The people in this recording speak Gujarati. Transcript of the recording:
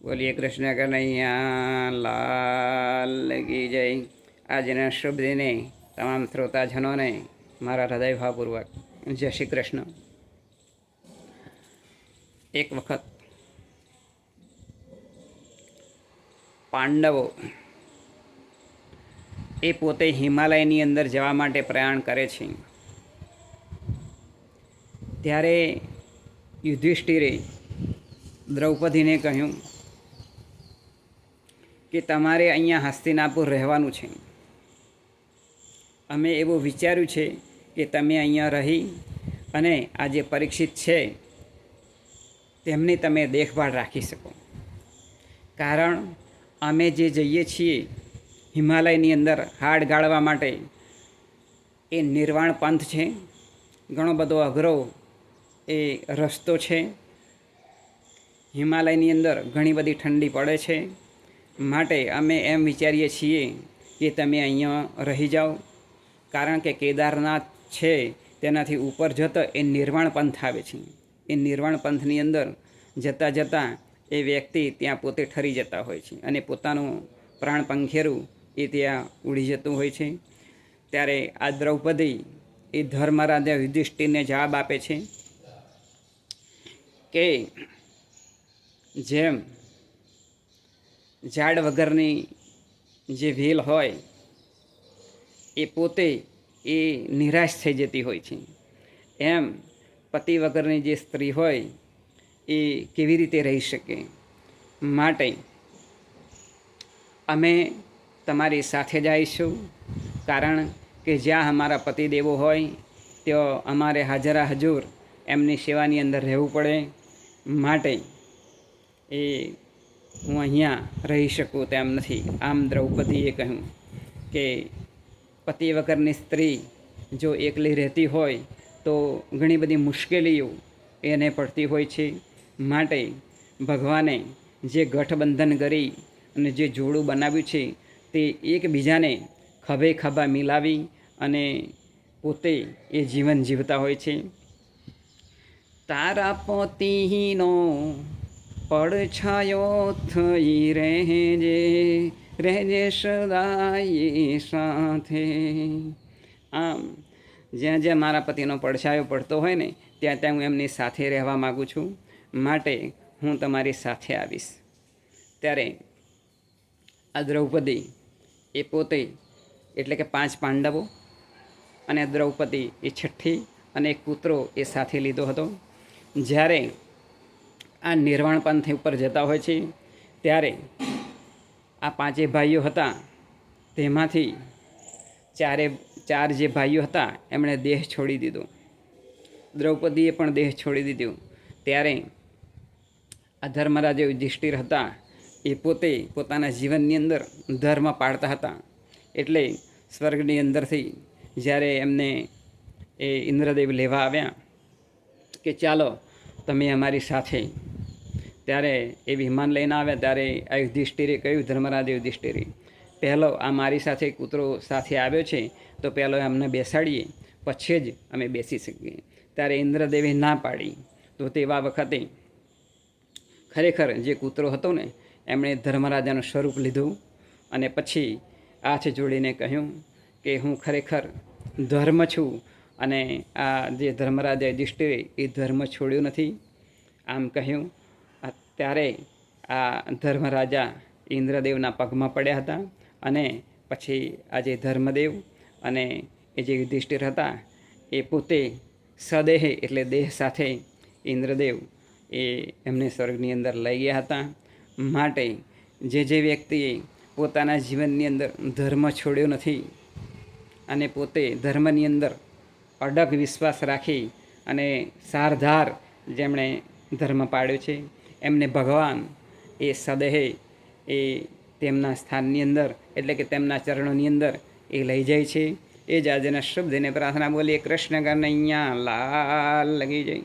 બોલીએ કૃષ્ણ કનૈયા લાલ કી જય। આજના શુભ દિને તમામ શ્રોતાજનોને મારા હૃદયભાવપૂર્વક જય શ્રી કૃષ્ણ। એક વખત પાંડવો એ પોતે હિમાલયની અંદર જવા માટે પ્રયાણ કરે છે, ત્યારે યુધિષ્ઠિરે દ્રૌપદીને કહ્યું કે તમારે અહીંયા હસ્તિનાપુર રહેવાનું છે। અમે એવું વિચાર્યું છે કે તમે અહીંયા રહી અને આ જે પરીક્ષિત છે તેમની તમે દેખભાળ રાખી શકો, કારણ અમે જે જઈએ છીએ હિમાલયની અંદર હાડ ગાળવા માટે એ નિર્વાણ પંથ છે, ઘણો બધો અઘરો એ રસ્તો છે। હિમાલયની અંદર ઘણી બધી ઠંડી પડે છે, માટે અમે એમ વિચારીએ છીએ કે તમે અહીંયા રહી જાઓ, કારણ કે કેદારનાથ છે તેનાથી ઉપર જતાં એ નિર્વાણ પંથ આવે છે। એ નિર્વાણ પંથની અંદર જતાં જતાં એ વ્યક્તિ ત્યાં પોતે ઠરી જતા હોય છે અને પોતાનું પ્રાણ પંખેરું એ ત્યાં ઉડી જતું હોય છે। ત્યારે આ દ્રૌપદી એ ધર્મરાજા યુધિષ્ઠિરને જવાબ આપે છે કે જેમ ઝાડ વગરની જે વેલ હોય એ પોતે એ નિરાશ થઈ જતી હોય છે, એમ પતિ વગરની જે સ્ત્રી હોય એ કેવી રીતે રહી શકે। માટે અમે તમારી સાથે જઈશું, કારણ કે જ્યાં અમારા પતિદેવો હોય ત્યાં અમારે હાજરા હજુર એમની સેવાની અંદર રહેવું પડે, માટે એ હું અહીંયા રહી શકું તેમ નથી। આમ દ્રૌપદીએ કહ્યું કે પતિ વગરની સ્ત્રી જો એકલી રહેતી હોય તો ઘણી બધી મુશ્કેલીઓ એને પડતી હોય છે, માટે ભગવાને જે ગઠબંધન કરી અને જે જોડું બનાવ્યું છે તે એકબીજાને ખભે ખભા મિલાવી અને પોતે એ જીવન જીવતા હોય છે। તારા પતિનો પડછાયો થઈ રહેજે, રહેજે સદાય સાથે। આમ જ્યાં જ્યાં મારા પતિનો પડછાયો પડતો હોય ને ત્યાં ત્યાં હું એમની સાથે રહેવા માગું છું, માટે હું તમારી સાથે આવીશ। ત્યારે આ દ્રૌપદી એ પોતે એટલે કે 5 પાંડવો અને દ્રૌપદી એ છઠ્ઠી અને એક પુત્રો એ સાથે લીધો હતો। જ્યારે આ નિર્વાણ પંથ ઉપર જતા હોય છે ત્યારે આ 5 ભાઈઓ હતા, તેમાંથી ચાર જે ભાઈઓ હતા એમણે દેહ છોડી દીધો, દ્રૌપદીએ પણ દેહ છોડી દીધો। ત્યારે આ ધર્મરાજા યુધિષ્ઠિર હતા એ પોતે પોતાના જીવનની અંદર ધર્મ પાળતા હતા, એટલે સ્વર્ગની અંદરથી જ્યારે એમને એ ઇન્દ્રદેવ લેવા આવ્યા કે ચાલો તમે અમારી સાથે, ત્યારે એ વિમાન લઈને આવ્યા। ત્યારે આ યુધિષ્ઠિરે કહ્યું, ધર્મરાજા યુધિષ્ઠિરે, પહેલો આ મારી સાથે કૂતરો સાથે આવ્યો છે તો પહેલો અમને બેસાડીએ, પછી જ અમે બેસી શકીએ। ત્યારે ઇન્દ્રદેવે ના પાડી, તો તેવા વખતે ખરેખર જે કૂતરો હતો ને એમણે ધર્મરાજાનું સ્વરૂપ લીધું અને પછી હાથ જોડીને કહ્યું કે હું ખરેખર ધર્મ છું, અને આ જે ધર્મરાજા યુધિષ્ઠિરે એ ધર્મ છોડ્યો નથી, આમ કહ્યું। ત્યારે આ ધર્મરાજા ઇન્દ્રદેવના પગમાં પડ્યા હતા અને પછી આ જે ધર્મદેવ અને એ જે યુધિષ્ઠિર હતા એ પોતે સદેહ એટલે દેહ સાથે ઇન્દ્રદેવ એ એમને સ્વર્ગની અંદર લઈ ગયા હતા। માટે જે વ્યક્તિએ પોતાના જીવનની અંદર ધર્મ છોડ્યો નથી અને પોતે ધર્મની અંદર અડગ વિશ્વાસ રાખી અને સારધાર જેમણે ધર્મ પાડ્યો છે એમને ભગવાન એ સદેહ એ તેમના સ્થાનની અંદર એટલે કે તેમના ચરણોની અંદર એ લઈ જાય છે। એ જ આજના શુભ દિને પ્રાર્થના, બોલીએ કૃષ્ણ કનૈયા લાલ કી જય।